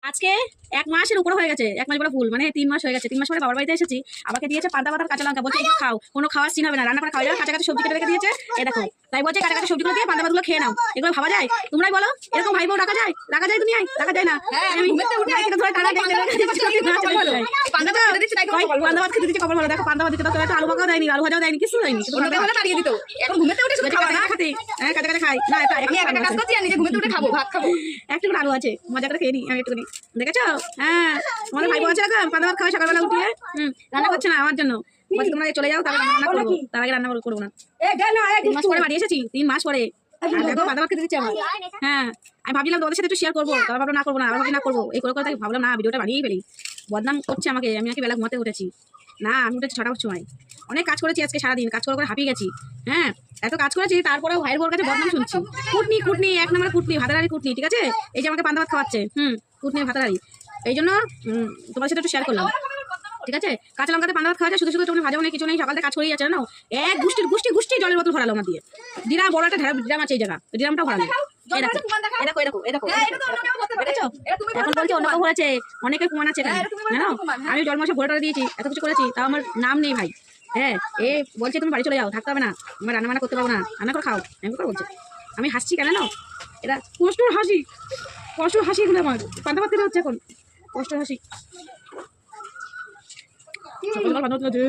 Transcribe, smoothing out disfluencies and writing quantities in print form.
আজকে 1 মাসের উপরে হয়ে গেছে, 1 মাস বলে ভুল, মানে 3 মাস হয়ে গেছে। 3 মাস পরে বাবার বাড়িতে এসেছি, আমাকে দিয়েছে পান্তা ভাত আর কাঁচা লঙ্কা, বলছে খাও, কোনো খাওয়ার সিন হবে না, রান্না করে খাওয়া যাবে, কাঁচা কাঁচা সবজি কেটে রেখে দিয়েছে, এই দেখো। তাই বলছে কাঁচা কাঁচা সবজিগুলো দিয়ে পান্তা ভাতগুলো খেয়ে নাও, এগুলো ভাবা যায়? তোমরাই বলো, এরকম ভাই বউ রাখা যায়? রাখা যায় দুনিয়ায়? রাখা যায় না। আমি ধরে টানা পান্তা ভাত খেতে দিচ্ছি, কপাল ভালো। দেখো পান্তা ভাত দিতে, তো আলু বাঁকাও দেয়নি, আলু ভাজাও দেয়নি, কিছু দেয়নি, শুধু তাড়িয়ে দিত। এখন ঘুমেতে উঠে শুধু খাওয়া না খাতে। হ্যাঁ, কাঁচা কাঁচা খাই না, আমি একটা কাজ করছি, নিজে ঘুমেতে উঠে খাবো, ভাত খাবো। একটু আলু আছে, মজা করে খেয়ে নি আমি একটুখানি, দেখেছো? হ্যাঁ, আমাদের ভাই বউ আছে না, পান্তা ভাত খাওয়া সকালবেলা উঠিয়ে রান্না করছে না আমার জন্য, বলছে তোমরা চলে যাও, তারপরে রান্না করবো, তার আগে রান্না করবো না। 3 মাস পরে বাড়ি এসেছি, 3 মাস পরে দেখো পান্তা ভাত খেতে দিচ্ছে আমার। হ্যাঁ, আমি ভাবছিলাম তোমাদের সাথে একটু শেয়ার করবো, তারপর ভাবলাম না করবো না, আবার ভাবছি না করবো, এই করে তাই ভাবলাম না ভিডিওটা বানিয়েই ফেলি। বদনাম করছে আমাকে, আমি নাকি বেলা ঘুমাতে উঠেছি না, আমি উঠেছি 6টার সময়। অনেক কাজ করেছি আজকে সারাদিন, কাজ করে হাঁপিয়ে গেছি। হ্যাঁ, এত কাজ করেছি, তারপরেও ভাইয়ের বোর কাছে বদনাম শুনছি। কুটনি কুটনি, 1 নম্বরে কুটনি, ভাতারারি কুটনি, ঠিক আছে? এই যে আমাকে পান্তা ভাত খাওয়াচ্ছে, কুটনি ভাতারারি। এই জন্য তোমার সাথে একটু শেয়ার করলাম, ঠিক আছে? কাঁচা লঙ্কাতে পান্তা ভাত খাওয়া যায়, শুধু শুধু তুমি ভাজাও নেই, কিছু নেই, সকালতে কাজ করেই যাচ্ছে না। এক গুষ্টি জলের বোতল ভরালো আমার দিয়ে। ডিরাম বড় একটা ডিরাম আছে এই জায়গা, ডিরামটা ভরালো। এখন বলছে অন্য কেউ ভরেছে, অনেকের প্রমাণ আছে এখানে, জানো? আমি জল মশা ভরে দিয়েছি, এত কিছু করেছি, তাও আমার নাম নেই ভাই। হ্যাঁ, এ বলছে তুমি বাড়ি চলে যাও, থাকতে হবে না, আমার রান্না বান্না করতে পারবো না, রান্না করে খাও, এমন করে বলছে। আমি হাসছি কেন জানো? এটা কষ্টর হাসি, এগুলো আমার পান্তা ভাত খেতে হচ্ছে এখন, কষ্টর হাসি। সকালবেলা পান্তা ভাত খেতে